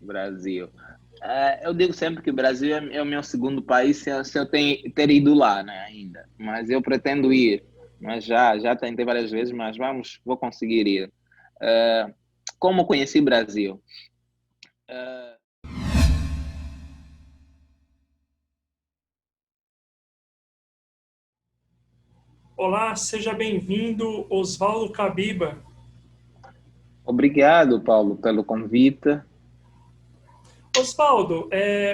Brasil. Eu digo sempre que o Brasil é o meu segundo país se eu ter ido lá, né, ainda. Mas eu pretendo ir. Mas já tentei várias vezes, mas vou conseguir ir. Eh, Como conheci o Brasil? Eh, Olá, seja bem-vindo, Osvaldo Cabiba. Obrigado, Paulo, pelo convite. Osvaldo,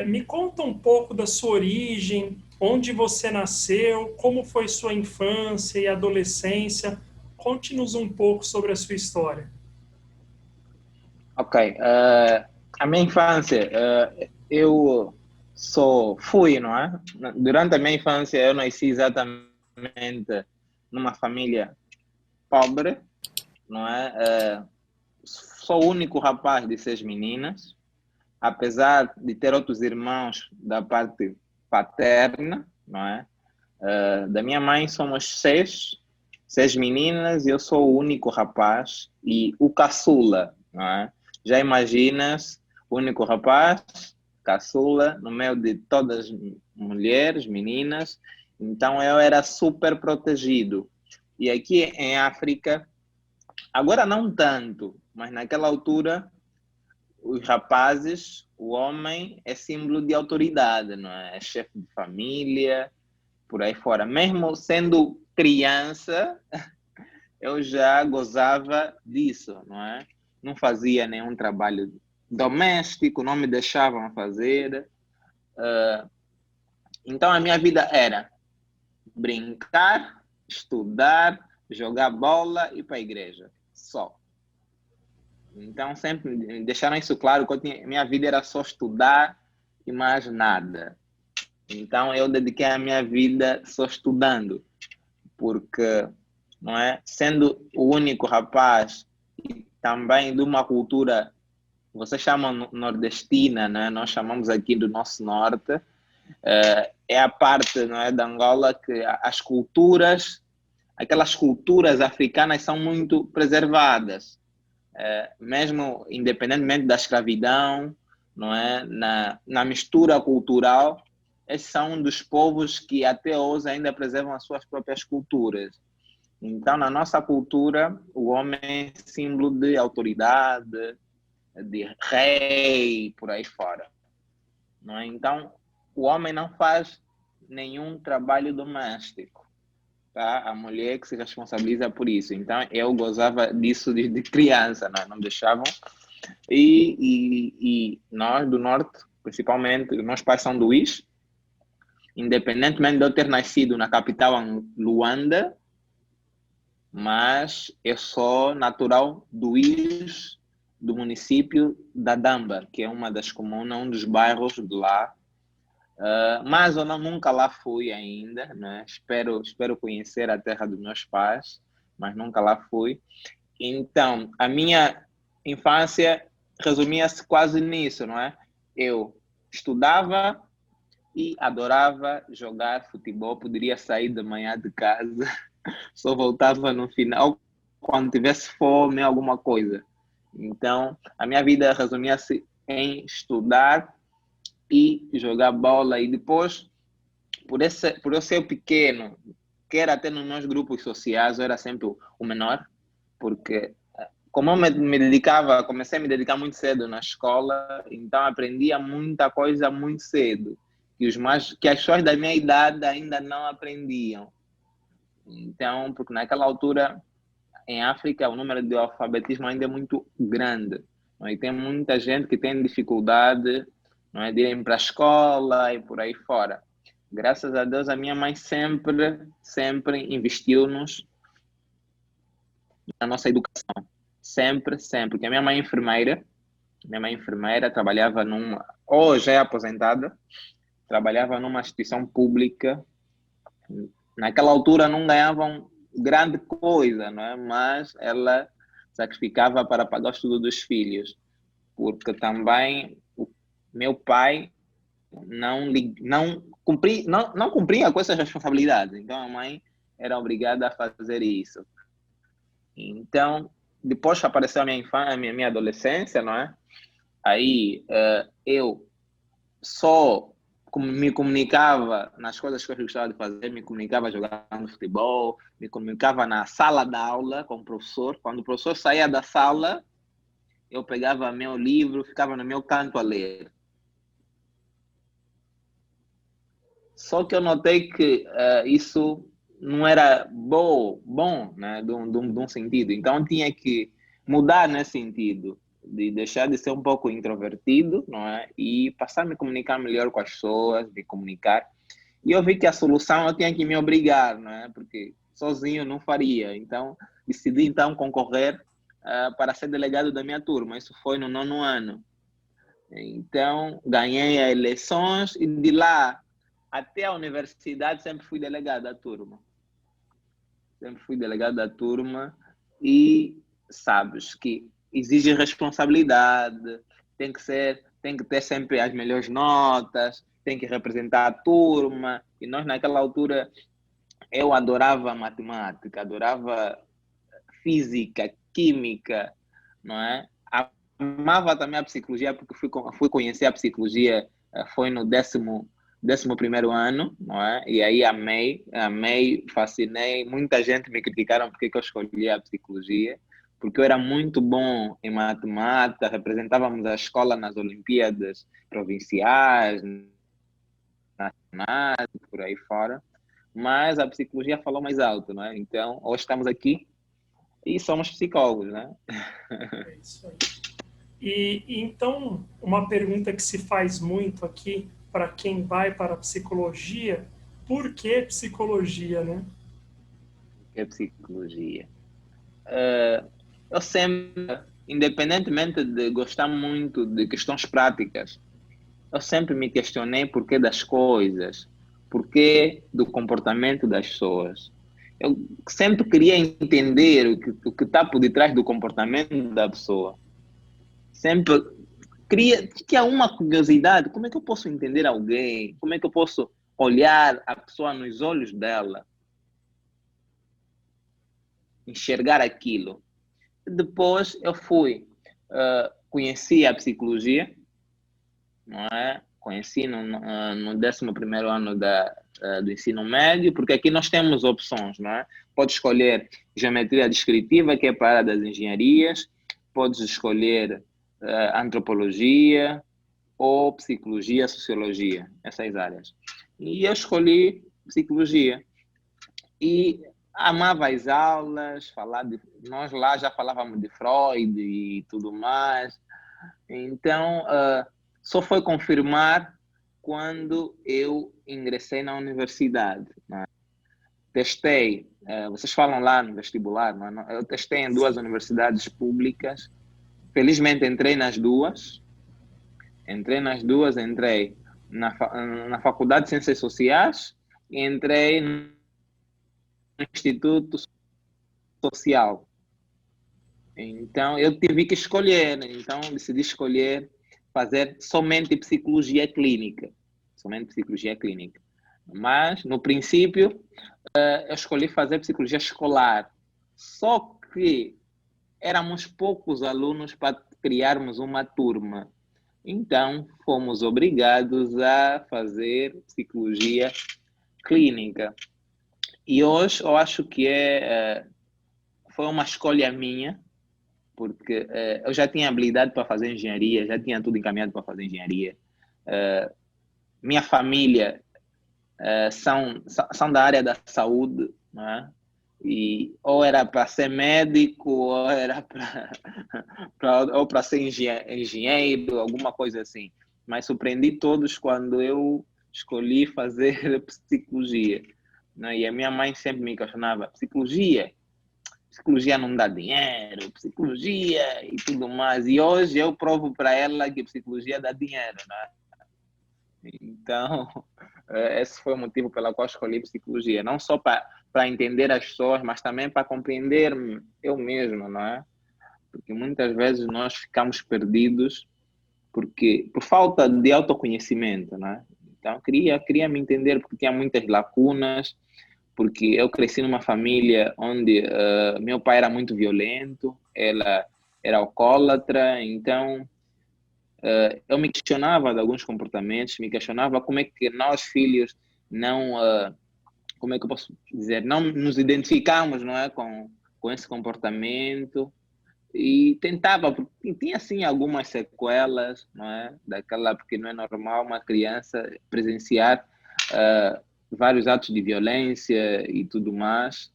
me conta um pouco da sua origem, onde você nasceu, como foi sua infância e adolescência. Conte-nos um pouco sobre a sua história. Ok. A minha infância, eu fui, não é? Durante a minha infância, eu nasci exatamente numa família pobre, não é? Sou o único rapaz de 6 meninas, apesar de ter outros irmãos da parte paterna, não é? Da minha mãe somos seis meninas e eu sou o único rapaz e o caçula, não é? Já imaginas, o único rapaz, caçula, no meio de todas as mulheres, meninas, então eu era super protegido. E aqui em África, agora não tanto, mas naquela altura os rapazes, o homem é símbolo de autoridade, não é? É chefe de família, por aí fora. Mesmo sendo criança, eu já gozava disso, não é? Não fazia nenhum trabalho doméstico, não me deixavam fazer. Então a minha vida era brincar, estudar, jogar bola e ir para a igreja. Só. Então sempre deixaram isso claro que minha vida era só estudar e mais nada. Então eu dediquei a minha vida só estudando, porque não é? Sendo o único rapaz e também de uma cultura, vocês chamam nordestina, né? Nós chamamos aqui do nosso norte, é a parte, não é, da Angola que as culturas, aquelas culturas africanas são muito preservadas, mesmo independentemente da escravidão, não é? Na mistura cultural, esses são um dos povos que até hoje ainda preservam as suas próprias culturas. Então, na nossa cultura, o homem é símbolo de autoridade, de rei, por aí fora. Não é? Então, o homem não faz nenhum trabalho doméstico. Tá? A mulher que se responsabiliza por isso. Então, eu gozava disso desde criança, não me deixavam. E nós, do Norte, principalmente, meus pais são do Luís, independentemente de eu ter nascido na capital, Luanda, mas eu sou natural do IS, do município da Damba, que é uma das comunas, um dos bairros de lá. Mas eu nunca lá fui ainda, né? Espero conhecer a terra dos meus pais, mas nunca lá fui. Então, a minha infância resumia-se quase nisso, não é? Eu estudava e adorava jogar futebol, poderia sair de manhã de casa, só voltava no final quando tivesse fome, alguma coisa. Então, a minha vida resumia-se em estudar e jogar bola. E depois, por eu ser pequeno, quer até nos meus grupos sociais, eu era sempre o menor, porque como eu me dedicava, comecei a me dedicar muito cedo na escola, então aprendia muita coisa muito cedo, que as pessoas da minha idade ainda não aprendiam. Então, porque naquela altura em África o número de alfabetismo ainda é muito grande, não é? E tem muita gente que tem dificuldade, não é, de ir para a escola e por aí fora. Graças a Deus, a minha mãe sempre investiu-nos na nossa educação. Sempre, sempre. Porque a minha mãe é enfermeira, trabalhava hoje é aposentada, trabalhava numa instituição pública. Naquela altura não ganhavam grande coisa, não é? Mas ela sacrificava para pagar o estudo dos filhos, porque também o meu pai não cumpria com essas responsabilidades, então a mãe era obrigada a fazer isso. Então, depois apareceu a minha infância, a minha adolescência, não é? Aí eu só me comunicava nas coisas que eu gostava de fazer, me comunicava jogando futebol, me comunicava na sala de aula com o professor. Quando o professor saía da sala, eu pegava meu livro, ficava no meu canto a ler. Só que eu notei que isso não era bom, né, de um sentido. Então, tinha que mudar nesse sentido, de deixar de ser um pouco introvertido, não é? E passar a me comunicar melhor com as pessoas, me comunicar. E eu vi que a solução eu tinha que me obrigar, não é? Porque sozinho eu não faria. Então, decidi então concorrer para ser delegado da minha turma. Isso foi no 9º ano. Então, ganhei as eleições e de lá até a universidade sempre fui delegado da turma. Sempre fui delegado da turma e sabes que exige responsabilidade, tem que ter sempre as melhores notas, tem que representar a turma. E nós naquela altura eu adorava matemática, adorava física, química, não é? Amava também a psicologia, porque fui conhecer a psicologia, foi no 11º ano, não é? E aí amei, fascinei. Muita gente me criticaram porque que eu escolhi a psicologia, porque eu era muito bom em matemática, representávamos a escola nas Olimpíadas provinciais, nacionais, por aí fora. Mas a psicologia falou mais alto, não é? Então, hoje estamos aqui e somos psicólogos, né? É isso aí. E então, uma pergunta que se faz muito aqui para quem vai para a psicologia, por que psicologia, né? Que é psicologia. Eu sempre, independentemente de gostar muito de questões práticas, eu sempre me questionei porquê das coisas, porquê do comportamento das pessoas. Eu sempre queria entender o que está por detrás do comportamento da pessoa. Sempre tinha uma curiosidade, como é que eu posso entender alguém? Como é que eu posso olhar a pessoa nos olhos dela, enxergar aquilo? Depois eu conheci a psicologia, não é? Conheci no 11º ano do ensino médio, porque aqui nós temos opções, não é? Pode escolher geometria descritiva, que é para a área das engenharias, podes escolher antropologia ou psicologia, sociologia, essas áreas. E eu escolhi psicologia. E amava as aulas, nós lá já falávamos de Freud e tudo mais. Então, só foi confirmar quando eu ingressei na universidade, né? Testei, vocês falam lá no vestibular, não é? Eu testei em 2 universidades públicas. Felizmente entrei nas duas. Entrei na Faculdade de Ciências Sociais e entrei no Instituto Social. Então, eu tive que escolher. Então, decidi escolher fazer somente psicologia clínica. Somente psicologia clínica. Mas, no princípio, eu escolhi fazer psicologia escolar. Só que éramos poucos alunos para criarmos uma turma. Então, fomos obrigados a fazer psicologia clínica. E hoje eu acho que foi uma escolha minha, porque eu já tinha habilidade para fazer engenharia, já tinha tudo encaminhado para fazer engenharia. Minha família são da área da saúde, né? E ou era para ser médico, ou era para ser engenheiro, alguma coisa assim. Mas surpreendi todos quando eu escolhi fazer psicologia, né? E a minha mãe sempre me questionava: psicologia não dá dinheiro, psicologia e tudo mais. E hoje eu provo para ela que psicologia dá dinheiro, né? Então, esse foi o motivo pelo qual escolhi psicologia. Não só para entender as pessoas, mas também para compreender eu mesmo, não é? Porque muitas vezes nós ficamos perdidos por falta de autoconhecimento, não é? Então, queria me entender porque tinha muitas lacunas, porque eu cresci numa família onde meu pai era muito violento, ela era alcoólatra, então eu me questionava de alguns comportamentos, me questionava como é que nós filhos não, como é que eu posso dizer, não nos identificamos, não é, com esse comportamento e tentava, porque tinha assim algumas sequelas, não é, daquela, porque não é normal uma criança presenciar vários atos de violência e tudo mais.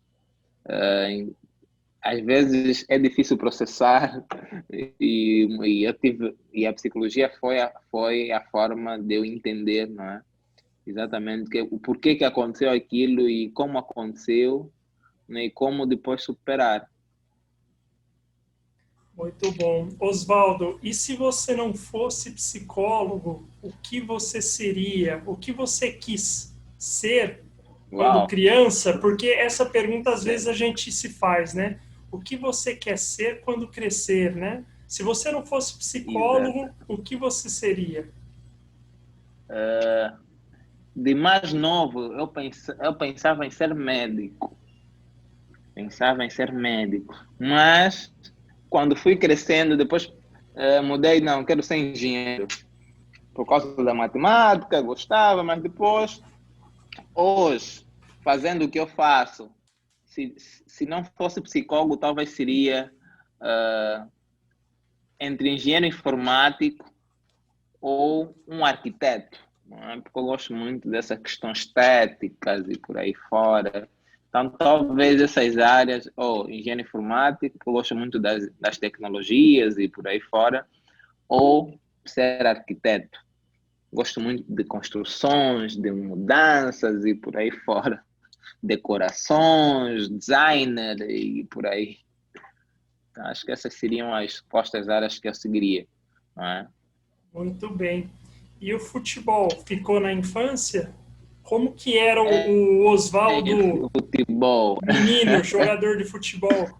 Às vezes é difícil processar e a psicologia foi a forma de eu entender, não é? Exatamente o porquê que aconteceu aquilo e como aconteceu, né? E como depois superar. Muito bom. Oswaldo, e se você não fosse psicólogo, o que você seria? O que você quis ser quando Uau! criança? Porque essa pergunta às vezes a gente se faz, né? O que você quer ser quando crescer, né? Se você não fosse Exato. psicólogo, o que você seria? De mais novo, eu pensava em ser médico. Pensava em ser médico. Mas, quando fui crescendo, depois mudei, não, quero ser engenheiro. Por causa da matemática, gostava, mas depois, hoje, fazendo o que eu faço, se não fosse psicólogo, talvez seria entre engenheiro informático ou um arquiteto, não é? Porque eu gosto muito dessas questões estéticas e por aí fora. Então, talvez essas áreas, ou engenheiro informático, que eu gosto muito das tecnologias e por aí fora, ou ser arquiteto. Gosto muito de construções, de mudanças e por aí fora. Decorações, designer e por aí. Então, acho que essas seriam as supostas áreas que eu seguiria, não é? Muito bem. E o futebol ficou na infância? Como que era É, o Oswaldo futebol. menino, jogador de futebol?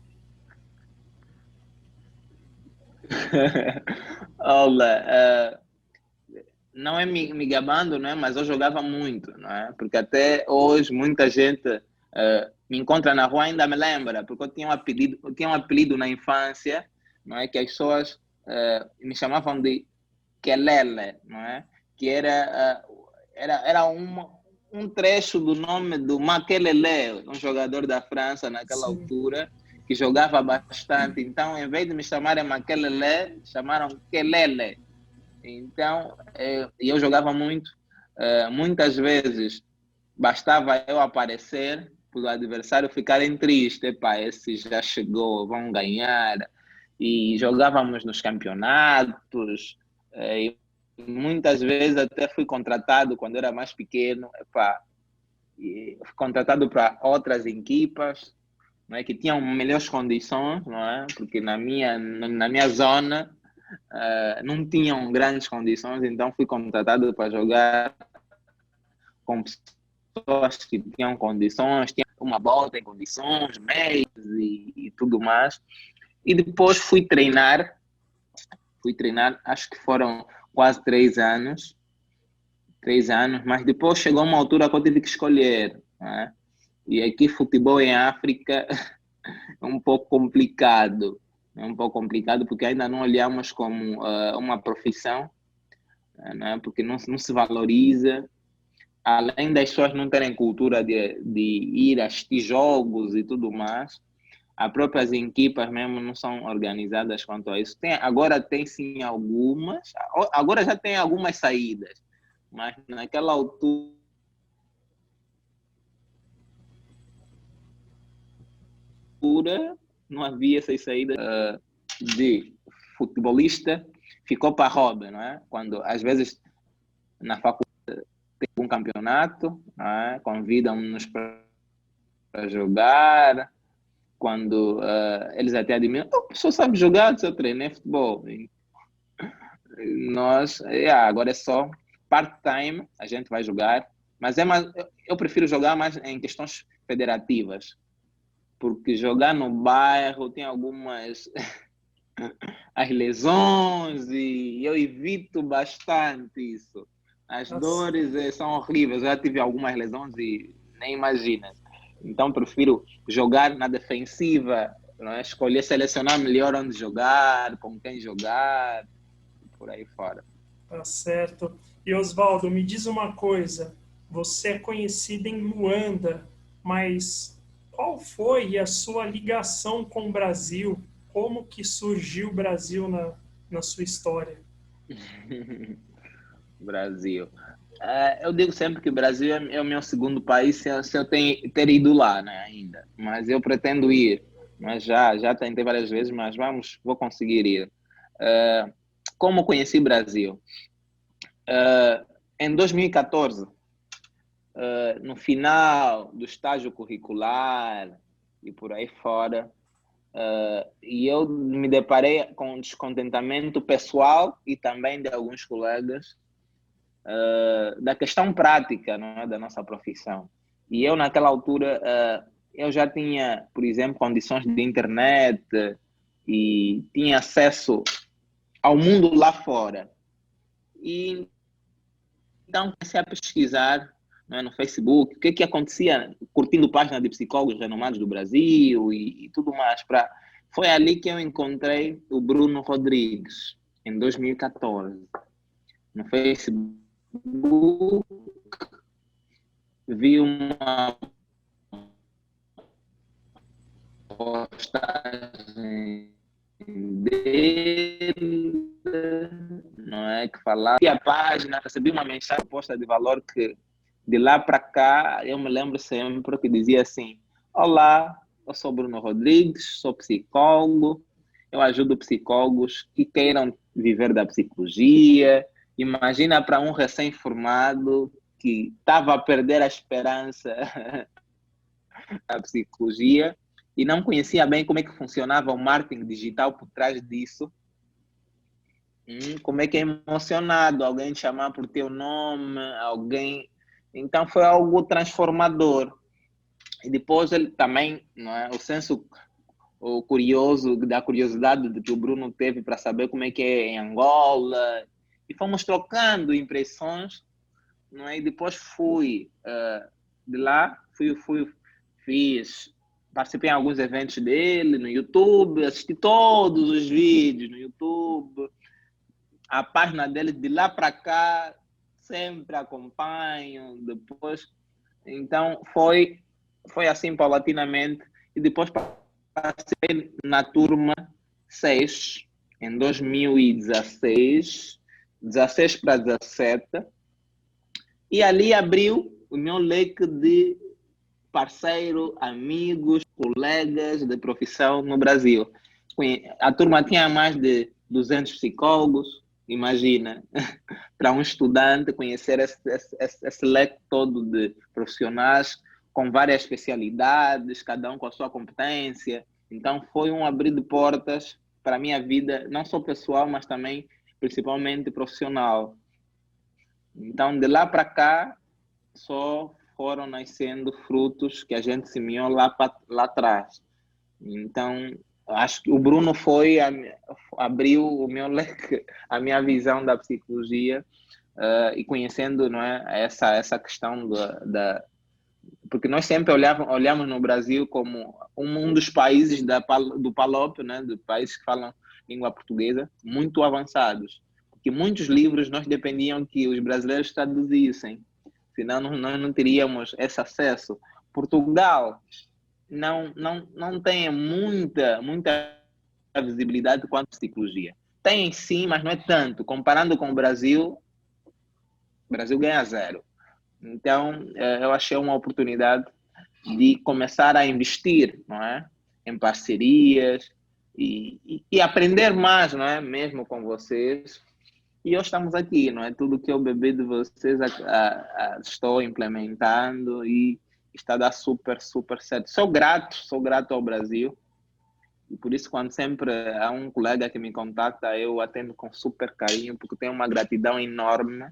Olha, não é me gabando, não é? Mas eu jogava muito, não é? Porque até hoje muita gente me encontra na rua e ainda me lembra, porque eu tinha um apelido na infância, não é? Que as pessoas me chamavam de Kelele, não é? Que era um trecho do nome do Makelele, um jogador da França naquela Sim. altura, que jogava bastante. Então, em vez de me chamarem Makelele, chamaram Kelele. Então, eu jogava muito. Muitas vezes bastava eu aparecer para o adversário ficarem tristes. Epá, esse já chegou, vão ganhar. E jogávamos nos campeonatos. E muitas vezes até fui contratado quando era mais pequeno. Epá, e fui contratado para outras equipas, não é, que tinham melhores condições, não é? Porque na minha zona não tinham grandes condições, então fui contratado para jogar com pessoas que tinham condições, tinham uma volta em condições, meios e tudo mais. E depois fui treinar, acho que foram quase 3 anos, mas depois chegou uma altura que eu tive que escolher, né? E aqui futebol em África é um pouco complicado, é um pouco complicado porque ainda não olhamos como uma profissão, né? Porque não se valoriza, além das pessoas não terem cultura de ir assistir jogos e tudo mais, as próprias equipas mesmo não são organizadas quanto a isso. Agora tem sim algumas, agora já tem algumas saídas, mas naquela altura não havia essas saídas de futebolista, ficou para hobby, não é? Quando às vezes na faculdade tem um campeonato, não é? Convidam-nos para jogar, quando eles até admiram, oh, a pessoa sabe jogar, eu treinei futebol. E nós, agora é só part-time, a gente vai jogar, mas eu prefiro jogar mais em questões federativas, porque jogar no bairro tem algumas as lesões e eu evito bastante isso. As Nossa. dores são horríveis, eu já tive algumas lesões e nem imagina. Então, prefiro jogar na defensiva, não é? Escolher selecionar melhor onde jogar, com quem jogar, por aí fora. Tá certo. E Oswaldo, me diz uma coisa. Você é conhecido em Luanda, mas qual foi a sua ligação com o Brasil? Como que surgiu o Brasil na sua história? Brasil. Eu digo sempre que o Brasil é o meu segundo país se eu ter ido lá, né, ainda. Mas eu pretendo ir. Mas já tentei várias vezes, mas vou conseguir ir. Como conheci o Brasil? Em 2014, no final do estágio curricular e por aí fora, e eu me deparei com um descontentamento pessoal e também de alguns colegas da questão prática, não é, da nossa profissão. E eu, naquela altura, eu já tinha, por exemplo, condições de internet e tinha acesso ao mundo lá fora. E então comecei a pesquisar, não é, no Facebook o que acontecia, curtindo páginas de psicólogos renomados do Brasil e tudo mais. Foi ali que eu encontrei o Bruno Rodrigues, em 2014, no Facebook. Vi uma postagem dele, não é, que falava a página, recebi uma mensagem posta de valor que de lá para cá eu me lembro sempre que dizia assim: olá, eu sou Bruno Rodrigues, sou psicólogo, eu ajudo psicólogos que queiram viver da psicologia. Imagina para um recém-formado que estava a perder a esperança da psicologia e não conhecia bem como é que funcionava o marketing digital por trás disso. Como é que é emocionado alguém te chamar por teu nome, alguém. Então foi algo transformador. E depois ele também, não é, o senso o curioso, da curiosidade que o Bruno teve para saber como é que é em Angola. E fomos trocando impressões, não é? E depois fui de lá, fiz, participei em alguns eventos dele no YouTube, assisti todos os vídeos no YouTube, a página dele de lá para cá, sempre acompanho, depois, então foi assim paulatinamente, e depois passei na turma 6, em 2016, 16 para 17, e ali abriu o meu leque de parceiro, amigos, colegas de profissão no Brasil. A turma tinha mais de 200 psicólogos, imagina, para um estudante conhecer esse leque todo de profissionais com várias especialidades, cada um com a sua competência. Então, foi um abrir de portas para a minha vida, não só pessoal, mas também, principalmente, profissional. Então, de lá para cá, só foram nascendo frutos que a gente semeou lá atrás. Então, acho que o Bruno abriu o meu leque, a minha visão da psicologia, e conhecendo, não é, essa questão porque nós sempre olhamos no Brasil como um dos países do PALOP, né, dos países que falam língua portuguesa, muito avançados. Porque muitos livros nós dependíamos que os brasileiros traduzissem, senão nós não teríamos esse acesso. Portugal não tem muita visibilidade quanto a psicologia. Tem sim, mas não é tanto. Comparando com o Brasil ganha zero. Então, eu achei uma oportunidade de começar a investir, não é? Em parcerias e aprender mais, não é? Mesmo com vocês. E hoje estamos aqui, não é? Tudo que eu bebi de vocês estou implementando e está a dar super, super certo. Sou grato ao Brasil. E por isso, quando sempre há um colega que me contacta, eu atendo com super carinho, porque tenho uma gratidão enorme.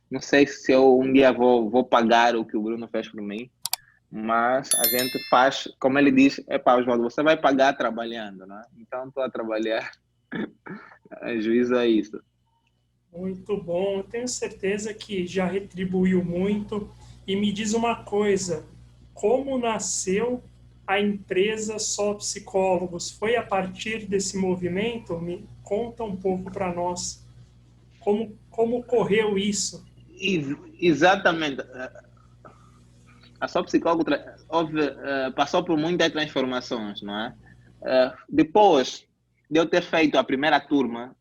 Não sei se eu um dia vou pagar o que o Bruno fez por mim, mas a gente faz, como ele diz, Oswaldo, você vai pagar trabalhando, né? Então, estou a trabalhar, juízo a isso. Muito bom, eu tenho certeza que já retribuiu muito. E me diz uma coisa, como nasceu a empresa Só Psicólogos? Foi a partir desse movimento? Me conta um pouco para nós como ocorreu isso. Exatamente. A Só Psicólogo passou por muitas transformações, não é? Depois de eu ter feito a primeira turma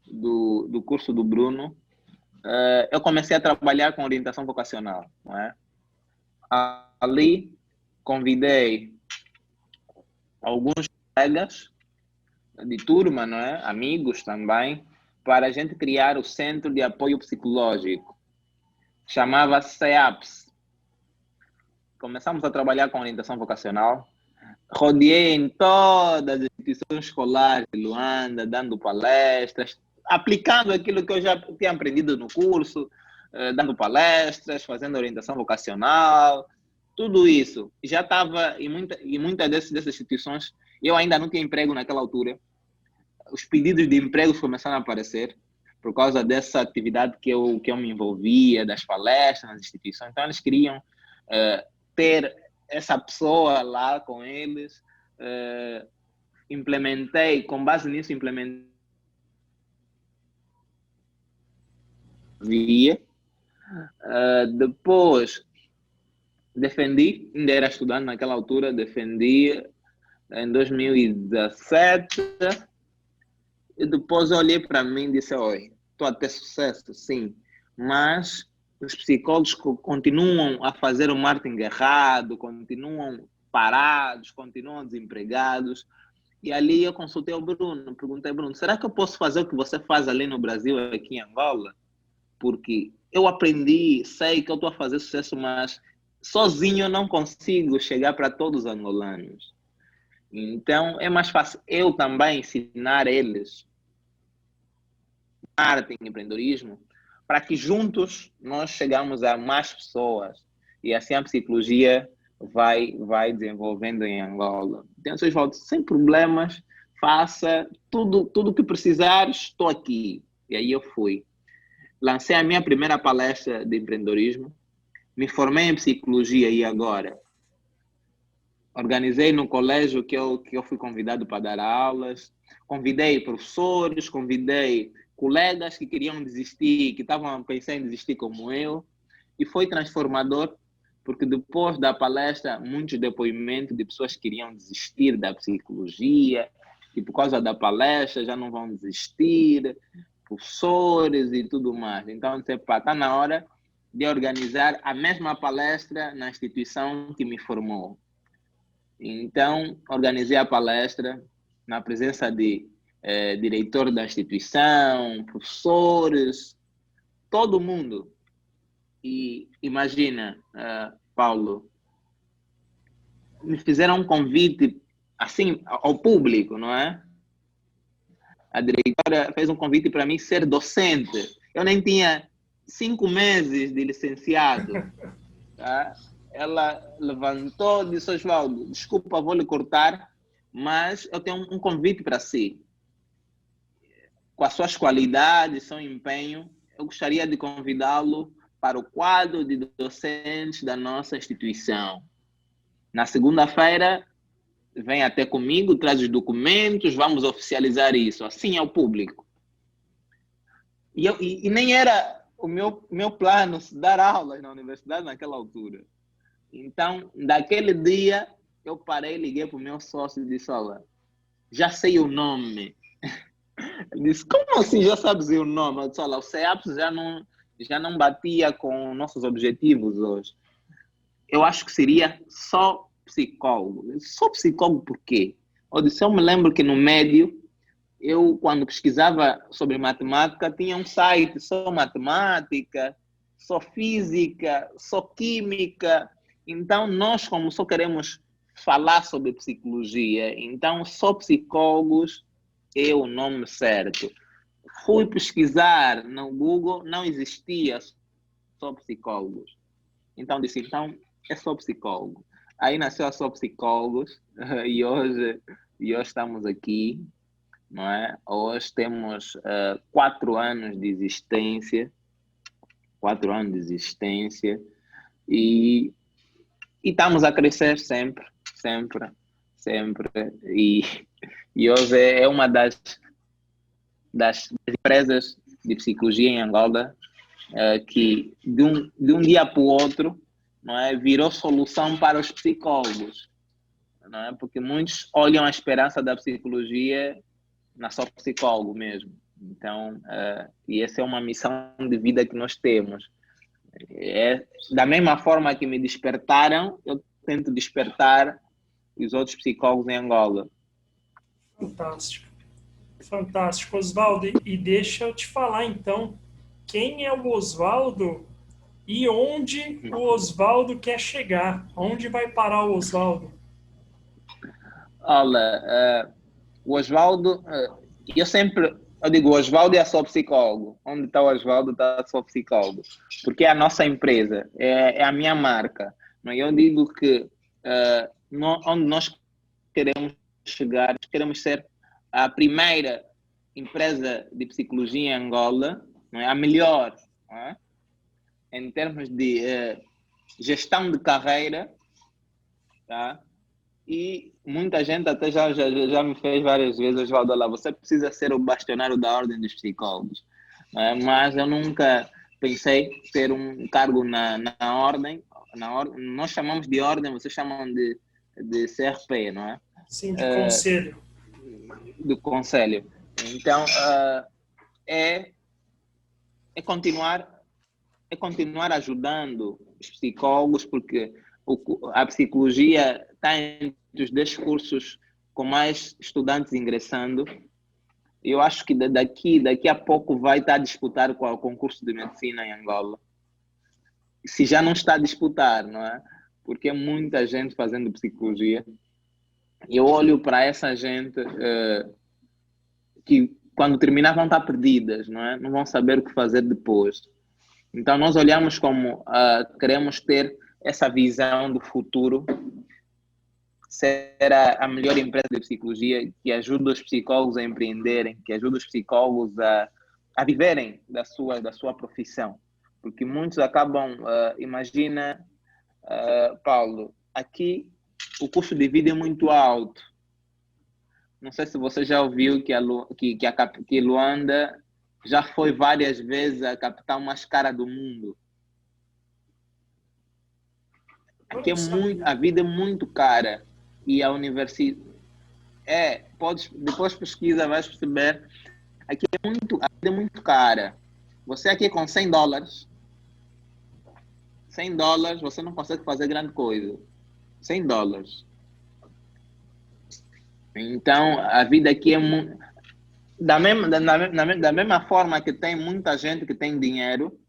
do curso do Bruno, eu comecei a trabalhar com orientação vocacional, não é? Ali convidei alguns colegas de turma, não é? Amigos também, para a gente criar o Centro de Apoio Psicológico. Chamava-se CEAPS. Começamos a trabalhar com orientação vocacional. Rodeei em todas as instituições escolares de Luanda, dando palestras, aplicando aquilo que eu já tinha aprendido no curso, dando palestras, fazendo orientação vocacional, tudo isso. Já estava em muitas dessas instituições, eu ainda não tinha emprego naquela altura. Os pedidos de emprego começaram a aparecer por causa dessa atividade que eu me envolvia, das palestras nas instituições. Então, eles queriam ter essa pessoa lá com eles. Implementei, com base nisso, depois, defendi, ainda era estudante naquela altura, defendi em 2017. E depois eu olhei para mim e disse, oi, estou a ter sucesso, sim, mas os psicólogos continuam a fazer o marketing errado, continuam parados, continuam desempregados. E ali eu consultei o Bruno, perguntei, Bruno, será que eu posso fazer o que você faz ali no Brasil, aqui em Angola? Porque eu aprendi, sei que eu estou a fazer sucesso, mas sozinho eu não consigo chegar para todos os angolanos. Então é mais fácil eu também ensinar eles marketing, empreendedorismo, para que juntos nós chegamos a mais pessoas e assim a psicologia vai desenvolvendo em Angola. Então, vocês voltam sem problemas, faça tudo que precisares, estou aqui. E aí eu fui. Lancei a minha primeira palestra de empreendedorismo, me formei em psicologia e agora organizei no colégio que eu fui convidado para dar aulas, convidei professores, convidei colegas que queriam desistir, que estavam pensando em desistir como eu, e foi transformador, porque depois da palestra, muitos depoimentos de pessoas que queriam desistir da psicologia, e por causa da palestra já não vão desistir, professores e tudo mais. Então, está na hora de organizar a mesma palestra na instituição que me formou. Então, organizei a palestra na presença de diretor da instituição, professores, todo mundo. E imagina, Paulo, me fizeram um convite assim ao público, não é? A diretora fez um convite para mim ser docente. Eu nem tinha 5 meses de licenciado. Tá? Ela levantou e disse, Osvaldo, desculpa, vou lhe cortar, mas eu tenho um convite para si. Com as suas qualidades, seu empenho, eu gostaria de convidá-lo para o quadro de docentes da nossa instituição. Na segunda-feira, vem até comigo, traz os documentos, vamos oficializar isso, assim ao público. E nem era o meu plano dar aulas na universidade naquela altura. Então, daquele dia, eu parei, liguei para o meu sócio e disse, olha, já sei o nome. Ele disse, como assim já sabes o nome? Eu disse, olha, o CEAPS já não batia com nossos objetivos hoje. Eu acho que seria só psicólogo. Só psicólogo por quê? Eu disse, eu me lembro que no médio, eu quando pesquisava sobre matemática, tinha um site só matemática, só física, só química. Então, nós, como só queremos falar sobre psicologia, então só psicólogos é o nome certo. Fui pesquisar no Google, não existia só psicólogos. Então, disse, então, é só psicólogo. Aí nasceu a Só Psicólogos e hoje estamos aqui, não é? Hoje temos 4 anos de existência, 4 anos de existência e E estamos a crescer sempre, sempre, sempre. E hoje é uma das empresas de psicologia em Angola que de um dia para o outro, não é, virou solução para os psicólogos, não é? Porque muitos olham a esperança da psicologia na só psicólogo mesmo. Então, e essa é uma missão de vida que nós temos. É, da mesma forma que me despertaram, eu tento despertar os outros psicólogos em Angola. Fantástico. Fantástico, Oswaldo. E deixa eu te falar então, quem é o Oswaldo e onde o Oswaldo quer chegar? Onde vai parar o Oswaldo? Olha, o Oswaldo, eu digo, o Oswaldo é só psicólogo. Onde está o Oswaldo, está só psicólogo. Porque é a nossa empresa, é a minha marca. Não é? Eu digo que onde nós queremos chegar, queremos ser a primeira empresa de psicologia em Angola, não é? A melhor, não é? Em termos de gestão de carreira, tá? E muita gente até já me fez várias vezes, Oswaldo, lá, você precisa ser o bastionário da ordem dos psicólogos. Mas eu nunca pensei ter um cargo na ordem. Nós chamamos de ordem, vocês chamam de CRP, não é? Sim, de conselho. Do conselho. Então, é, é continuar é continuar ajudando os psicólogos, porque a psicologia está entre os 10 cursos com mais estudantes ingressando. Eu acho que daqui a pouco vai estar a disputar com o concurso de medicina em Angola. Se já não está a disputar, não é? Porque é muita gente fazendo psicologia. Eu olho para essa gente que, quando terminar, vão estar perdidas, não é? Não vão saber o que fazer depois. Então, nós olhamos como queremos ter essa visão do futuro, ser a melhor empresa de psicologia que ajuda os psicólogos a empreenderem, que ajuda os psicólogos a viverem da sua profissão. Porque muitos acabam, imagina, Paulo, aqui o custo de vida é muito alto. Não sei se você já ouviu que Luanda já foi várias vezes a capital mais cara do mundo. Aqui a vida é muito cara e a universidade depois pesquisa, vais perceber, aqui a vida é muito cara. Você aqui com $100 você não consegue fazer grande coisa. $100. Então a vida aqui é muito da mesma forma que tem muita gente que tem dinheiro,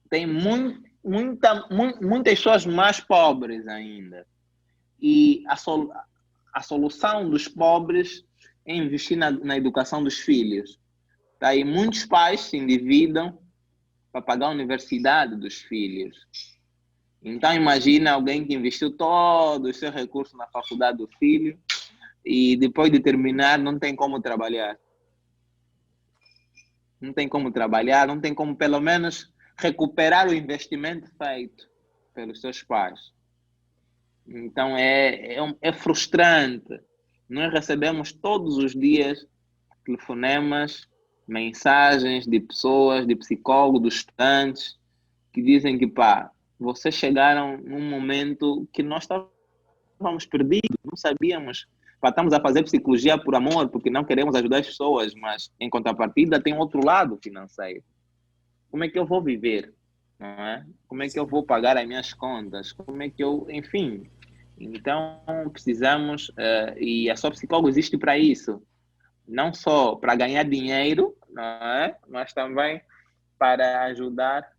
tem muitas pessoas mais pobres ainda. E a solução dos pobres é investir na educação dos filhos. Tá? E muitos pais se endividam para pagar a universidade dos filhos. Então, imagina alguém que investiu todos os seus recursos na faculdade do filho e depois de terminar não tem como trabalhar. Não tem como trabalhar, não tem como, pelo menos, recuperar o investimento feito pelos seus pais. Então, é frustrante. Nós recebemos todos os dias telefonemas, mensagens de pessoas, de psicólogos, de estudantes, que dizem que, vocês chegaram num momento que nós estávamos perdidos, não sabíamos. Estamos a fazer psicologia por amor, porque não queremos ajudar as pessoas, mas, em contrapartida, tem outro lado financeiro. Como é que eu vou viver? Não é? Como é que eu vou pagar as minhas contas? Como é que enfim. Então, precisamos, e a Só Psicólogo existe para isso. Não só para ganhar dinheiro, não é? Mas também para ajudar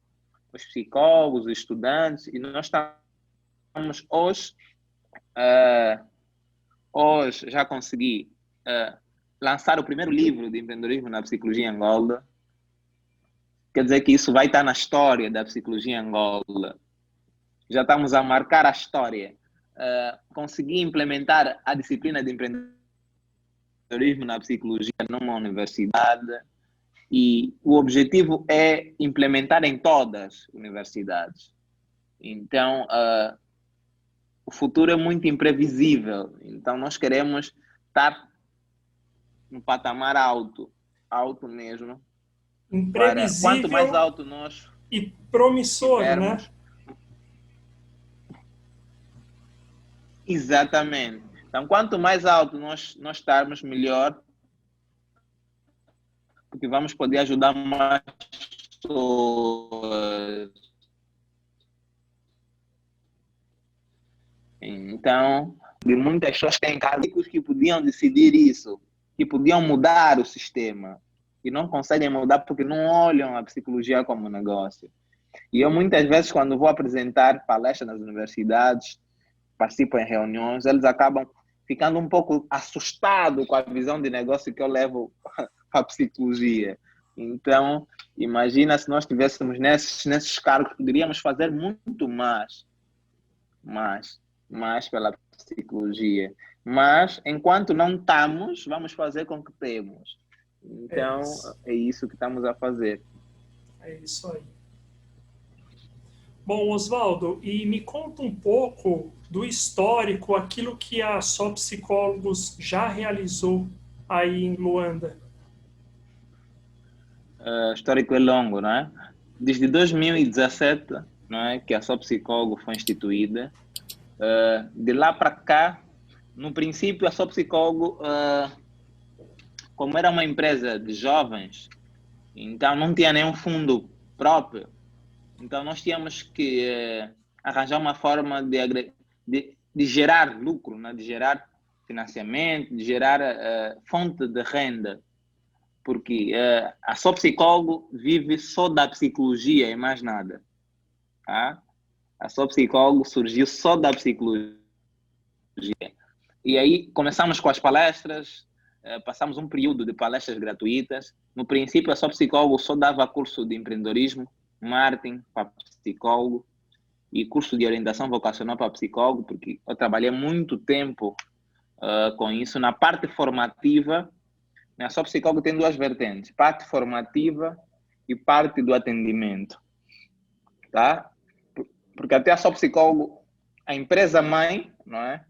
os psicólogos, os estudantes. E nós estamos hoje já consegui lançar o primeiro livro de empreendedorismo na psicologia em Angola. Quer dizer que isso vai estar na história da psicologia em Angola. Já estamos a marcar a história. Consegui implementar a disciplina de empreendedorismo na psicologia numa universidade e o objetivo é implementar em todas as universidades. Então, o futuro é muito imprevisível, então nós queremos estar no patamar alto, alto mesmo, para quanto mais Imprevisível alto nós e promissor, né? tivermos, exatamente. Então, quanto mais alto nós estarmos, melhor, porque vamos poder ajudar mais pessoas. Então, de muitas pessoas têm cargos que podiam decidir isso, que podiam mudar o sistema, e não conseguem mudar porque não olham a psicologia como negócio. E eu, muitas vezes, quando vou apresentar palestras nas universidades, participo em reuniões, eles acabam ficando um pouco assustados com a visão de negócio que eu levo para a psicologia. Então, imagina se nós estivéssemos nesses cargos, poderíamos fazer muito mais pela psicologia. Mas, enquanto não estamos, vamos fazer com que temos. Então, é isso que estamos a fazer. É isso aí. Bom, Oswaldo, e me conta um pouco do histórico, aquilo que a Só Psicólogos já realizou aí em Luanda. O histórico é longo, não é? Desde 2017, não é, que a Só Psicólogo foi instituída. De lá para cá, no princípio, a Só Psicólogo, como era uma empresa de jovens, então não tinha nenhum fundo próprio. Então nós tínhamos que arranjar uma forma de gerar lucro, né? De gerar financiamento, de gerar fonte de renda. Porque a Só Psicólogo vive só da psicologia e mais nada. Tá? A Só Psicólogo surgiu só da psicologia. E aí começamos com as palestras, passamos um período de palestras gratuitas. No princípio, a Só Psicólogo só dava curso de empreendedorismo, marketing para psicólogo e curso de orientação vocacional para psicólogo, porque eu trabalhei muito tempo com isso. Na parte formativa, a Só Psicólogo tem duas vertentes, parte formativa e parte do atendimento. Tá? Porque até a Só Psicólogo, a empresa mãe, não é?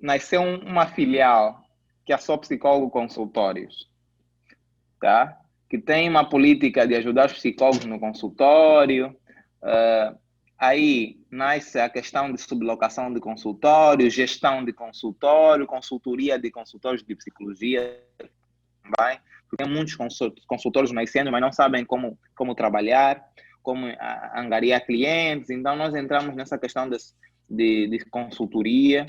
Nasceu uma filial, que é a Só Psicólogo Consultórios, tá? Que tem uma política de ajudar os psicólogos no consultório. Aí nasce a questão de sublocação de consultório, gestão de consultório, consultoria de consultórios de psicologia também. Tem muitos consultores nascendo, mas não sabem como trabalhar, como angariar clientes. Então, nós entramos nessa questão de consultoria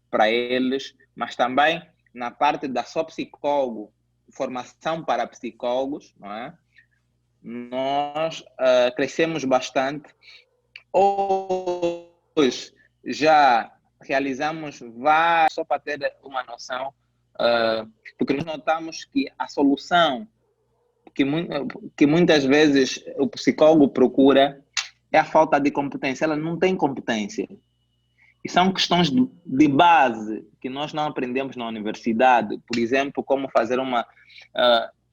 para eles, mas também na parte da Só Psicólogo, formação para psicólogos, não é? Nós crescemos bastante. Hoje já realizamos várias, só para ter uma noção, porque nós notamos que a solução que muitas vezes o psicólogo procura é a falta de competência. Ela não tem competência. E são questões de base que nós não aprendemos na universidade. Por exemplo, como fazer uma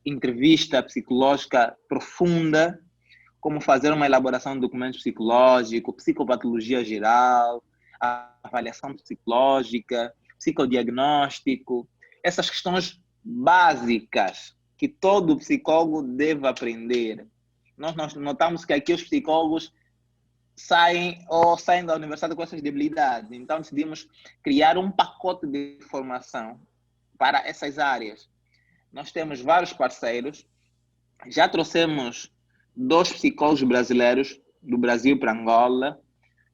entrevista psicológica profunda, como fazer uma elaboração de documentos psicológicos, psicopatologia geral, avaliação psicológica, psicodiagnóstico, essas questões básicas que todo psicólogo deve aprender. Nós notamos que aqui os psicólogos saem da universidade com essas debilidades. Então, decidimos criar um pacote de formação para essas áreas. Nós temos vários parceiros, já trouxemos 2 psicólogos brasileiros do Brasil para Angola,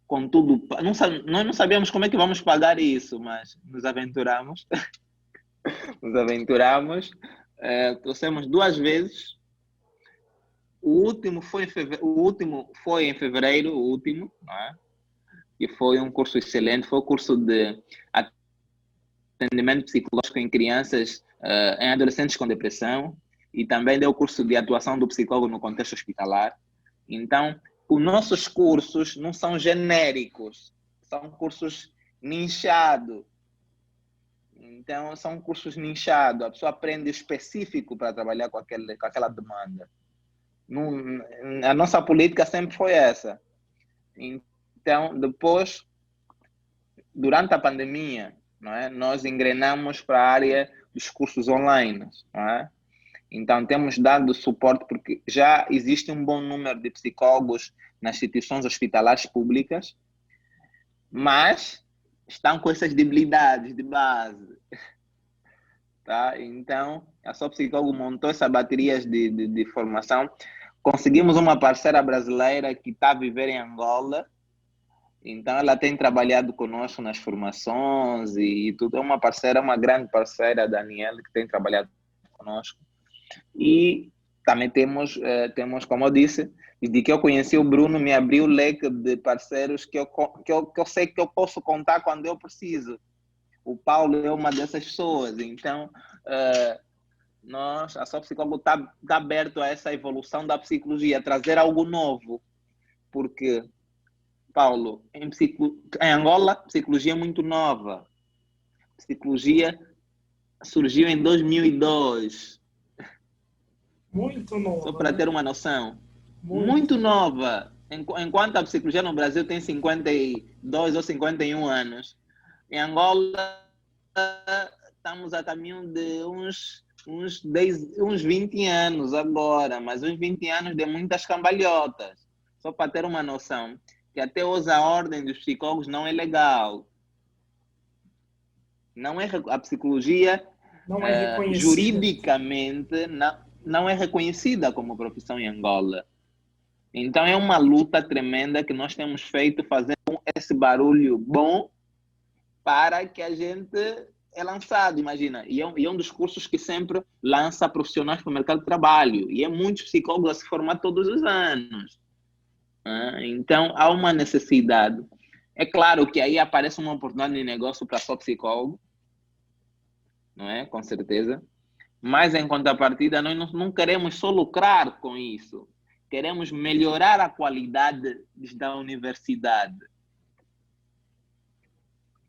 contudo, nós não sabíamos como é que vamos pagar isso, mas nos aventuramos. Trouxemos 2 vezes. O último foi em fevereiro, não é? E foi um curso excelente, foi o curso de atendimento psicológico em crianças, em adolescentes com depressão, e também deu o curso de atuação do psicólogo no contexto hospitalar. Então, os nossos cursos não são genéricos, são cursos nichados. Então, são cursos nichados, a pessoa aprende específico para trabalhar com aquela demanda. A nossa política sempre foi essa. Então, depois durante a pandemia, não é? Nós engrenamos para a área dos cursos online, não é? Então, temos dado suporte porque já existe um bom número de psicólogos nas instituições hospitalares públicas, mas estão com essas debilidades de base, tá? Então, a Só Psicólogo montou essa bateria de formação. Conseguimos uma parceira brasileira que está a viver em Angola, então ela tem trabalhado conosco nas formações e tudo. É uma parceira, uma grande parceira, a Daniela, que tem trabalhado conosco. E também temos, como eu disse, de que eu conheci o Bruno, me abriu o leque de parceiros que eu sei que eu posso contar quando eu preciso. O Paulo é uma dessas pessoas, então a Só Psicólogo está aberto a essa evolução da psicologia, a trazer algo novo, porque, Paulo, em Angola, psicologia é muito nova. Psicologia surgiu em 2002. Muito nova, Só para né? ter uma noção. Muito nova. Enquanto a psicologia no Brasil tem 52 ou 51 anos, em Angola estamos a caminho de uns 20 anos agora, mas uns 20 anos de muitas cambalhotas. Só para ter uma noção, que até hoje a ordem dos psicólogos não é legal. Não é, a psicologia não é reconhecida. Juridicamente não é reconhecida como profissão em Angola. Então é uma luta tremenda que nós temos feito, fazendo esse barulho bom para que a gente é lançado, imagina. E é um dos cursos que sempre lança profissionais para o mercado de trabalho. E é muitos psicólogos a se formar todos os anos. Então há uma necessidade. É claro que aí aparece uma oportunidade de negócio para só psicólogo, não é? Com certeza. Mas, em contrapartida, nós não queremos só lucrar com isso. Queremos melhorar a qualidade da universidade.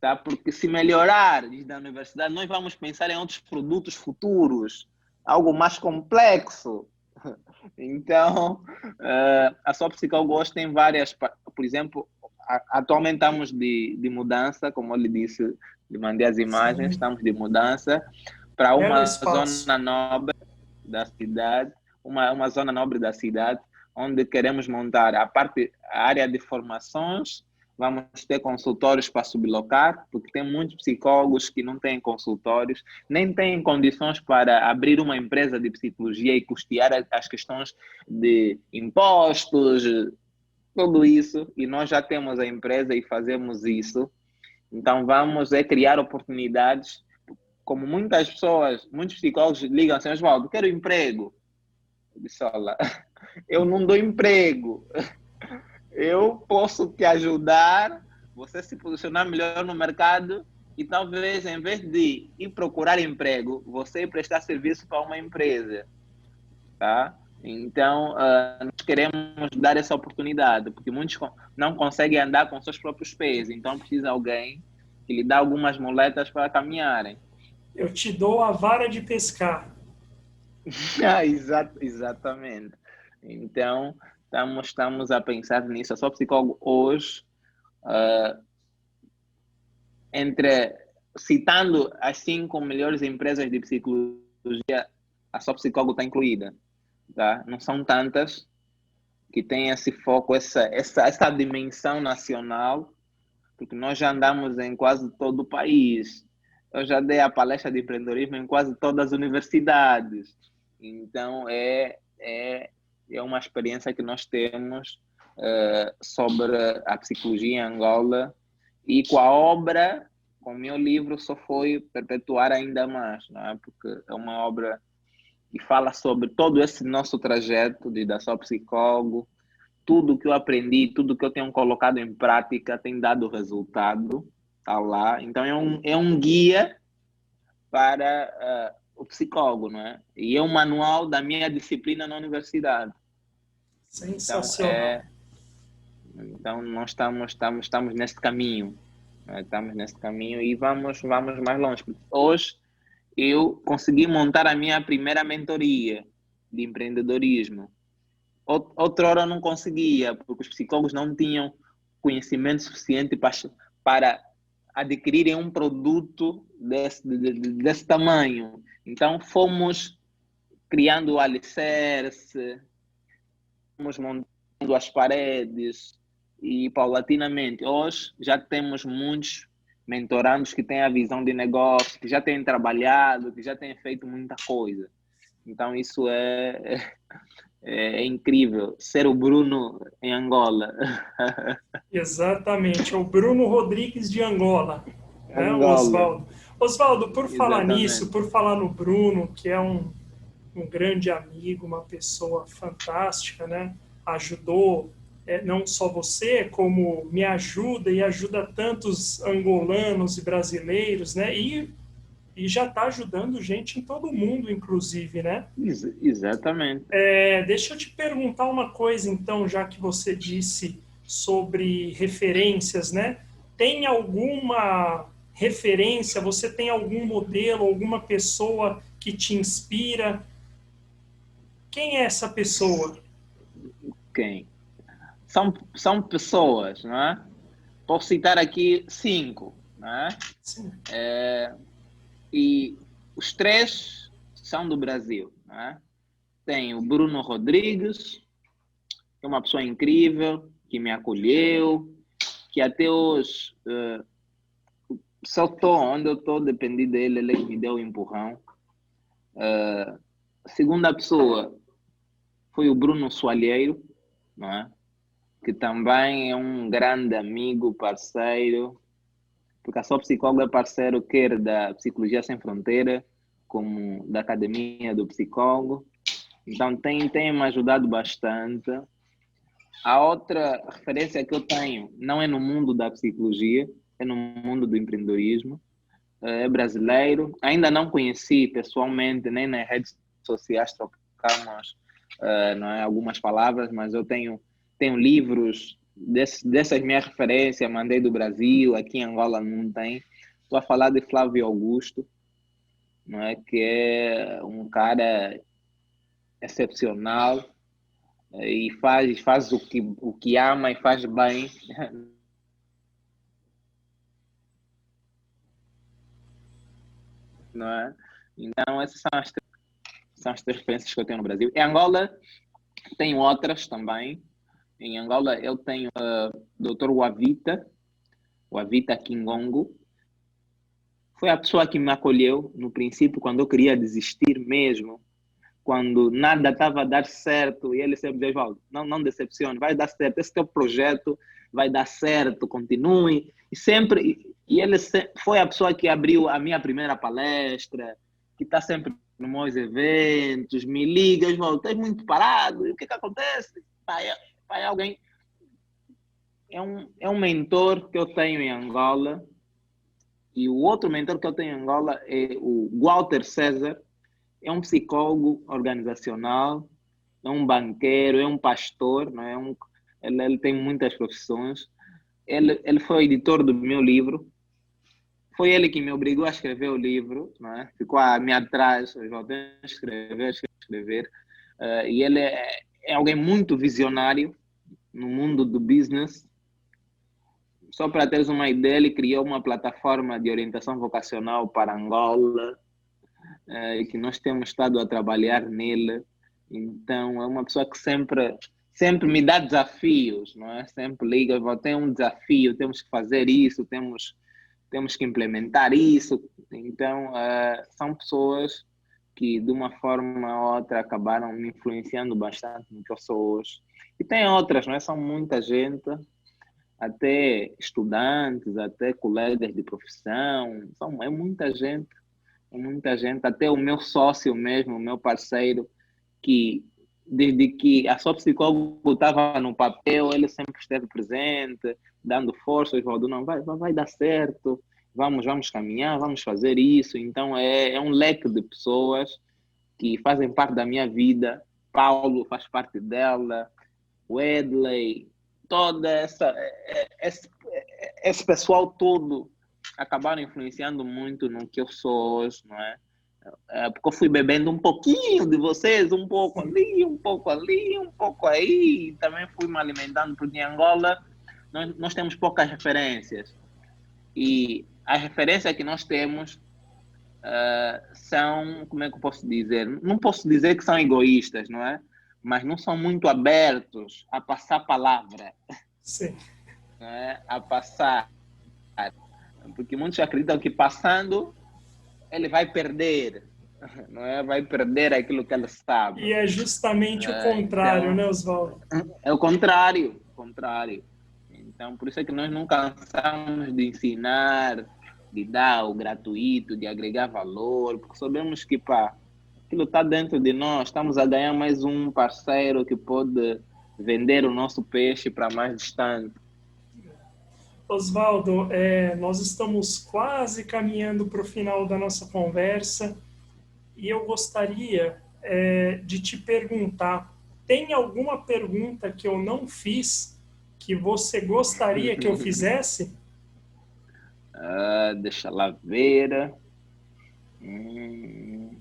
Tá? Porque se melhorar da universidade, nós vamos pensar em outros produtos futuros, algo mais complexo. Então, a Só Psicólogo hoje tem várias, por exemplo, atualmente estamos de mudança, como eu lhe disse, lhe mandei as imagens, Sim. estamos de mudança para Belo uma espaço. zona nobre da cidade, uma zona nobre da cidade, onde queremos montar a área de formações. Vamos ter consultórios para sublocar, porque tem muitos psicólogos que não têm consultórios, nem têm condições para abrir uma empresa de psicologia e custear as questões de impostos, tudo isso. E nós já temos a empresa e fazemos isso. Então, vamos criar oportunidades. Como muitas pessoas, muitos psicólogos ligam assim, Oswaldo, quero emprego. Eu disse, olha, eu não dou emprego. Eu posso te ajudar, você se posicionar melhor no mercado e talvez, em vez de ir procurar emprego, você ir prestar serviço para uma empresa. Tá? Então, nós queremos dar essa oportunidade, porque muitos não conseguem andar com seus próprios pés. Então, precisa de alguém que lhe dê algumas muletas para caminharem. Eu te dou a vara de pescar. Exatamente. Então, estamos a pensar nisso. Eu sou psicólogo hoje, citando as 5 melhores empresas de psicologia, a Só Psicólogo está incluída. Tá? Não são tantas que têm esse foco, essa dimensão nacional, porque nós já andamos em quase todo o país. Eu já dei a palestra de empreendedorismo em quase todas as universidades. Então, é uma experiência que nós temos sobre a psicologia em Angola, e com a obra, com o meu livro, só foi perpetuar ainda mais, não é? Porque é uma obra que fala sobre todo esse nosso trajeto de dar só psicólogo, tudo que eu aprendi, tudo que eu tenho colocado em prática tem dado resultado, tá lá. Então é um guia para o psicólogo, não é? E é um manual da minha disciplina na universidade. Sensacional. Então nós estamos nesse caminho, né? Estamos nesse caminho e vamos mais longe. Hoje eu consegui montar a minha primeira mentoria de empreendedorismo. Outrora eu não conseguia, porque os psicólogos não tinham conhecimento suficiente para adquirirem um produto desse tamanho. Então, fomos criando o alicerce, fomos montando as paredes e, paulatinamente, hoje já temos muitos mentorandos que têm a visão de negócio, que já têm trabalhado, que já têm feito muita coisa. Então, isso é incrível, ser o Bruno em Angola. Exatamente, é o Bruno Rodrigues de Angola, né, Angola, Oswaldo? Oswaldo, por falar nisso, exatamente. por falar no Bruno, que é um grande amigo, uma pessoa fantástica, né? Ajudou não só você, como me ajuda e ajuda tantos angolanos e brasileiros, né? E já está ajudando gente em todo o mundo, inclusive, né? Exatamente. Deixa eu te perguntar uma coisa, então, já que você disse sobre referências, né? Tem alguma referência? Você tem algum modelo, alguma pessoa que te inspira? Quem é essa pessoa? Quem? São pessoas, não é? Posso citar aqui 5, não é? Sim. E os 3 são do Brasil, não é? Tem o Bruno Rodrigues, que é uma pessoa incrível, que me acolheu, que até hoje, só estou onde eu estou, dependi dele, ele me deu o empurrão. A segunda pessoa foi o Bruno Soalheiro, não é? Que também é um grande amigo, parceiro, porque a sua psicóloga é parceiro quer da Psicologia Sem Fronteira, como da Academia do Psicólogo. Então tem me ajudado bastante. A outra referência que eu tenho não é no mundo da psicologia, é no mundo do empreendedorismo. É brasileiro. Ainda não conheci pessoalmente, nem nas redes sociais trocamos não é, algumas palavras, mas eu tenho livros dessas minhas referências, mandei do Brasil, aqui em Angola não tem. Estou a falar de Flávio Augusto, não é, que é um cara excepcional e faz o que ama e faz bem. Não é? Então, essas são as 3 referências que eu tenho no Brasil. Em Angola, tenho outras também. Em Angola, eu tenho o Dr. Wavita Kingongo. Foi a pessoa que me acolheu no princípio, quando eu queria desistir mesmo, quando nada estava a dar certo, e ele sempre dizia, Valdo, não decepcione, vai dar certo, esse teu projeto vai dar certo, continue. E ele foi a pessoa que abriu a minha primeira palestra, que está sempre nos meus eventos, me liga, Valdo, estás muito parado, e o que acontece? Pai, alguém... É um mentor que eu tenho em Angola, e o outro mentor que eu tenho em Angola é o Walter César, é um psicólogo organizacional, é um banqueiro, é um pastor, não é? Ele tem muitas profissões. Ele foi o editor do meu livro. Foi ele que me obrigou a escrever o livro, não é? Ficou a me atrás, eu já tenho que escrever. E ele é alguém muito visionário no mundo do business. Só para teres uma ideia, ele criou uma plataforma de orientação vocacional para Angola, que nós temos estado a trabalhar nele. Então, é uma pessoa que sempre me dá desafios, não é? Sempre liga, tem um desafio, temos que fazer isso, temos que implementar isso. Então, são pessoas que, de uma forma ou outra, acabaram me influenciando bastante no que eu sou hoje. E tem outras, não é? São muita gente, até estudantes, até colegas de profissão, é muita gente, até o meu sócio mesmo, o meu parceiro, que desde que a sua psicóloga estava no papel, ele sempre esteve presente, dando força, Oswaldo, não, vai dar certo, vamos caminhar, vamos fazer isso. Então, é um leque de pessoas que fazem parte da minha vida. Paulo faz parte dela, o Edley, toda esse pessoal todo acabaram influenciando muito no que eu sou hoje, não é? Porque eu fui bebendo um pouquinho de vocês, um pouco ali, um pouco ali, um pouco aí, e também fui me alimentando, porque em Angola nós temos poucas referências. E as referências que nós temos são, como é que eu posso dizer? Não posso dizer que são egoístas, não é? Mas não são muito abertos a passar palavra, Sim. não é? A passar. Porque muitos acreditam que passando ele vai perder, não é? Vai perder aquilo que ele sabe. E é justamente o contrário, né, Então, Oswaldo? é o contrário, contrário. Então, por isso é que nós não cansamos de ensinar, de dar o gratuito, de agregar valor, porque sabemos que, pá, aquilo está dentro de nós, estamos a ganhar mais um parceiro que pode vender o nosso peixe para mais distante. Oswaldo, nós estamos quase caminhando para o final da nossa conversa e eu gostaria de te perguntar: tem alguma pergunta que eu não fiz que você gostaria que eu fizesse? Deixa lá ver. Hum,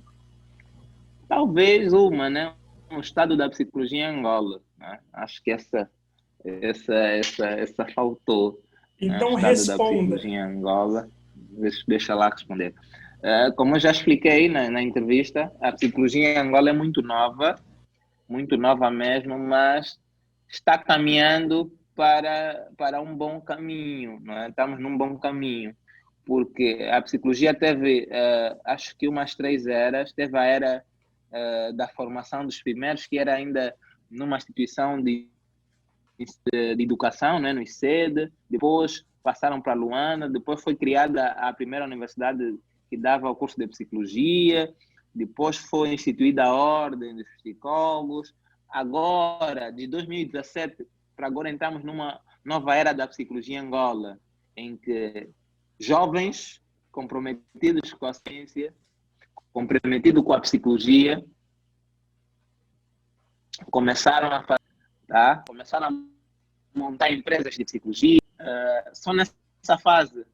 talvez uma, né? O estado da psicologia em Angola, né? Acho que essa faltou, né? O Então estado da responda. psicologia em Angola. Deixa lá responder. Como eu já expliquei na entrevista, a psicologia em Angola é muito nova mesmo, mas está caminhando para um bom caminho, não é? Estamos num bom caminho, porque a psicologia teve, acho que umas 3 eras, teve a era da formação dos primeiros, que era ainda numa instituição de educação, né, no ICED, depois passaram para a Luanda, depois foi criada a primeira universidade que dava o curso de psicologia, depois foi instituída a Ordem dos Psicólogos. Agora, de 2017 para agora, entramos numa nova era da psicologia em Angola, em que jovens comprometidos com a ciência, comprometidos com a psicologia, começaram a fazer, tá? Começaram a montar empresas de psicologia. Só nessa fase,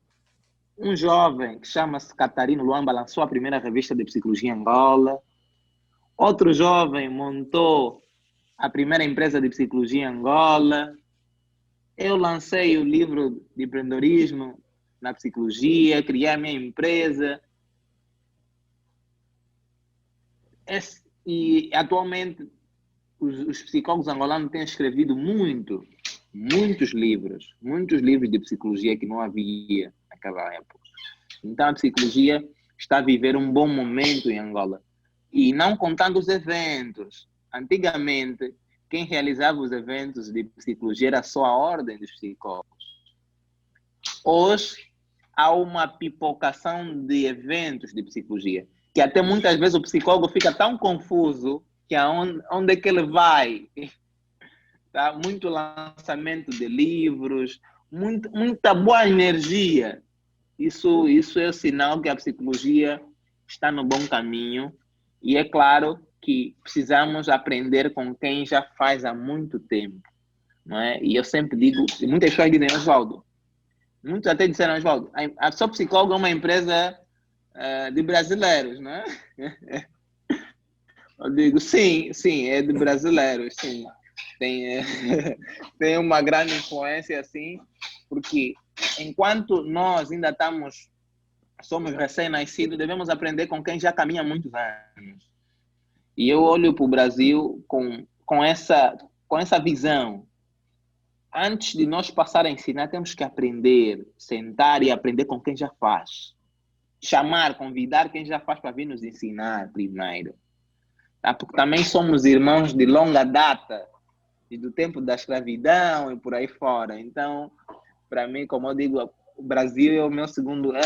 um jovem que chama-se Catarino Luamba lançou a primeira revista de psicologia em Angola. Outro jovem montou a primeira empresa de psicologia em Angola. Eu lancei o livro de empreendedorismo na psicologia, criei a minha empresa. E atualmente os psicólogos angolanos têm escrevido muitos livros de psicologia que não havia naquela época. Então a psicologia está a viver um bom momento em Angola. E não contando os eventos. Antigamente, quem realizava os eventos de psicologia era só a ordem dos psicólogos. Hoje, há uma pipocação de eventos de psicologia, que até muitas vezes o psicólogo fica tão confuso que onde é que ele vai? Tá? Muito lançamento de livros, muita boa energia. Isso é o sinal que a psicologia está no bom caminho. E é claro que precisamos aprender com quem já faz há muito tempo. Não é? E eu sempre digo, e muitas pessoas dizem, Oswaldo, muitos até disseram, Oswaldo, a Só Psicóloga é uma empresa de brasileiros, não é? Eu digo, sim, é de brasileiros, sim. Tem, tem uma grande influência, assim, porque enquanto nós ainda somos recém-nascidos, devemos aprender com quem já caminha há muitos anos. E eu olho para o Brasil com essa visão. Antes de nós passar a ensinar, temos que aprender, sentar e aprender com quem já faz. Chamar, convidar quem já faz para vir nos ensinar primeiro. Tá? Porque também somos irmãos de longa data, e do tempo da escravidão e por aí fora. Então, para mim, como eu digo, o Brasil é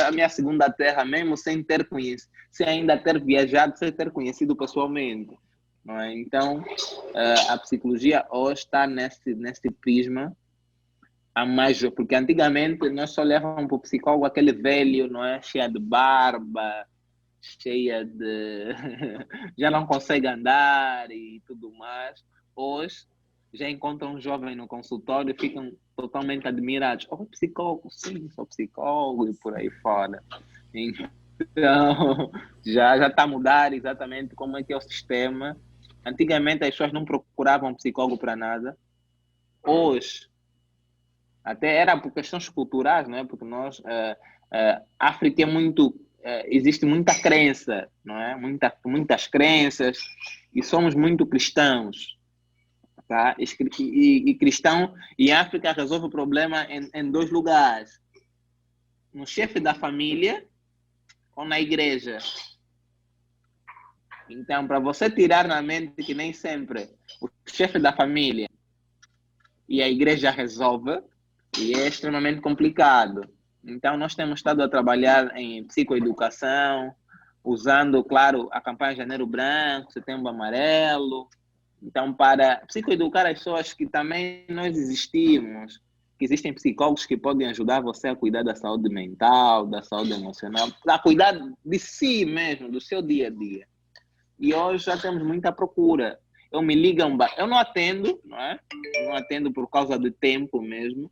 a minha segunda terra, mesmo sem ter conhecido, sem ainda ter viajado, sem ter conhecido pessoalmente. Não é? Então, a psicologia hoje está nesse prisma a mais, porque antigamente nós só levávamos para o psicólogo aquele velho, não é? Cheia de barba, cheia de. já não consegue andar e tudo mais. Hoje, já encontram um jovem no consultório e ficam totalmente admirados. Oh, psicólogo, sim, sou psicólogo e por aí fora. Então, já está a mudar exatamente como é que é o sistema. Antigamente as pessoas não procuravam psicólogo para nada. Hoje, Até era por questões culturais, não é? Porque nós, África é muito, existe muita crença, não é? Muitas crenças e somos muito cristãos, tá? E cristão e África resolve o problema em dois lugares: no chefe da família ou na igreja. Então, para você tirar na mente que nem sempre o chefe da família e a igreja resolve, e é extremamente complicado. Então, nós temos estado a trabalhar em psicoeducação, usando, claro, a campanha Janeiro Branco, Setembro Amarelo. Então, para psicoeducar as pessoas que também nós existimos, que existem psicólogos que podem ajudar você a cuidar da saúde mental, da saúde emocional, a cuidar de si mesmo, do seu dia a dia. E hoje já temos muita procura. Eu não atendo, não é? Eu não atendo por causa do tempo mesmo,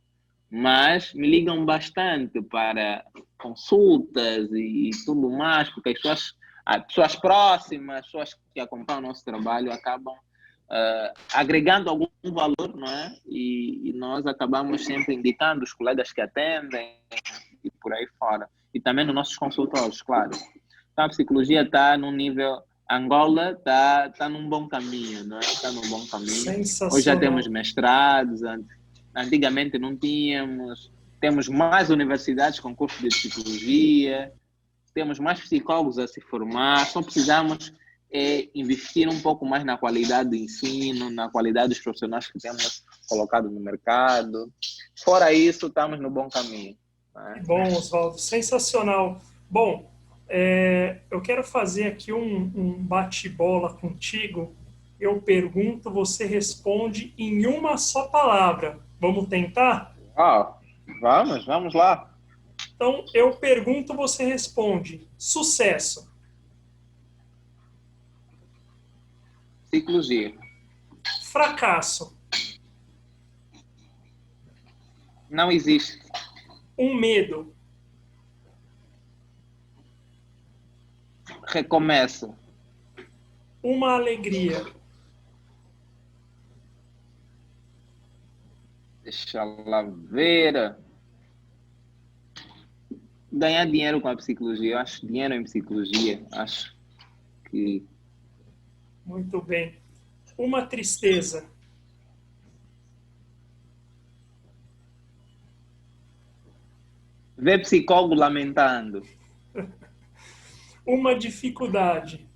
mas me ligam bastante para consultas e tudo mais, porque as pessoas próximas, as pessoas que acompanham o nosso trabalho acabam agregando algum valor, não é? E nós acabamos sempre indicando os colegas que atendem e por aí fora. E também nos nossos consultórios, claro. Então, a psicologia está num nível... Angola está num bom caminho, não é? Está num bom caminho. Hoje já temos Sensacional. mestrados, antigamente não tínhamos. Temos mais universidades com curso de psicologia, temos mais psicólogos a se formar, só precisamos investir um pouco mais na qualidade do ensino, na qualidade dos profissionais que temos colocado no mercado. Fora isso, estamos no bom caminho. Não Que é? bom, Oswaldo. Sensacional. Bom, eu quero fazer aqui um bate-bola contigo. Eu pergunto, você responde em uma só palavra. Vamos tentar? Ah, vamos lá. Então, eu pergunto, você responde. Sucesso. Psicologia. Fracasso. Não existe. Um medo. Recomeço. Uma alegria. Deixa lá ver. Ganhar dinheiro com a psicologia. Eu acho dinheiro em psicologia. Acho que Muito bem. Uma tristeza. ver psicólogo lamentando. Uma dificuldade.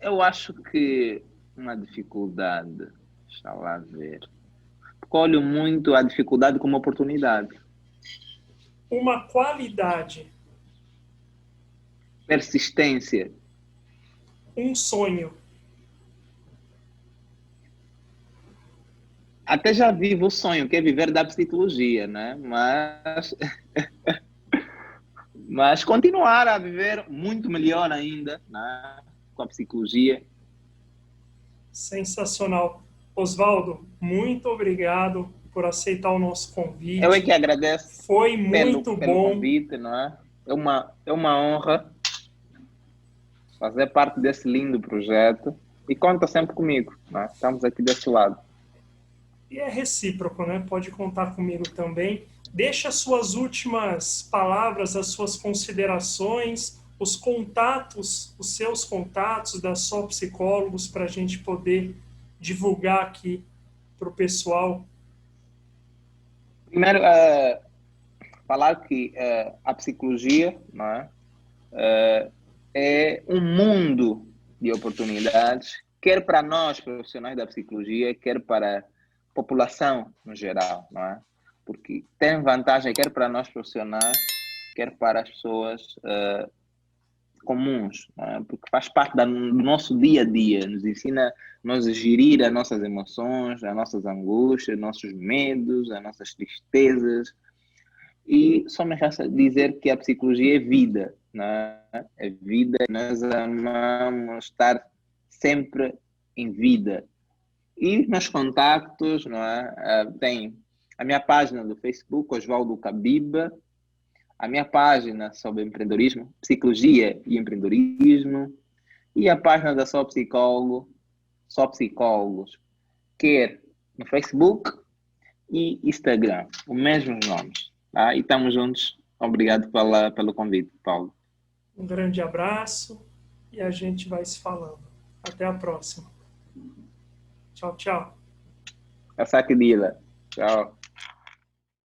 Eu acho que uma dificuldade. Deixa lá ver. Porque olho muito a dificuldade como oportunidade. Uma qualidade. Persistência. Um sonho. Até já vivo o sonho, que é viver da psicologia, né? Mas continuar a viver muito melhor ainda, né? Com a psicologia. Sensacional. Oswaldo, muito obrigado por aceitar o nosso Eu é que convite. agradeço Foi muito pelo bom. convite, não é? É uma honra fazer parte desse lindo projeto e conta sempre comigo, não é? Estamos aqui desse lado. E é recíproco, né? Pode contar comigo também. Deixa as suas últimas palavras, as suas considerações, os contatos, os seus contatos da Só Psicólogos para a gente poder divulgar aqui para o pessoal. Primeiro, falar que a psicologia, não é? É um mundo de oportunidades, quer para nós profissionais da psicologia, quer para a população no geral, não é? Porque tem vantagem quer para nós profissionais, quer para as pessoas comuns, não é? Porque faz parte do nosso dia a dia, nos ensina a nós a gerir as nossas emoções, as nossas angústias, nossos medos, as nossas tristezas. E só me resta dizer que a psicologia é vida, não é? É vida, nós amamos estar sempre em vida. E nos contactos, não é? Tem a minha página do Facebook, Oswaldo Cabiba, a minha página sobre empreendedorismo, psicologia e empreendedorismo, e a página da Só Psicólogo, Só Psicólogos, quer no Facebook e Instagram, os mesmos nomes. Tá? E estamos juntos. Obrigado pelo convite, Paulo. Um grande abraço e a gente vai se falando. Até a próxima. Tchau, tchau. Asakidila. Tchau.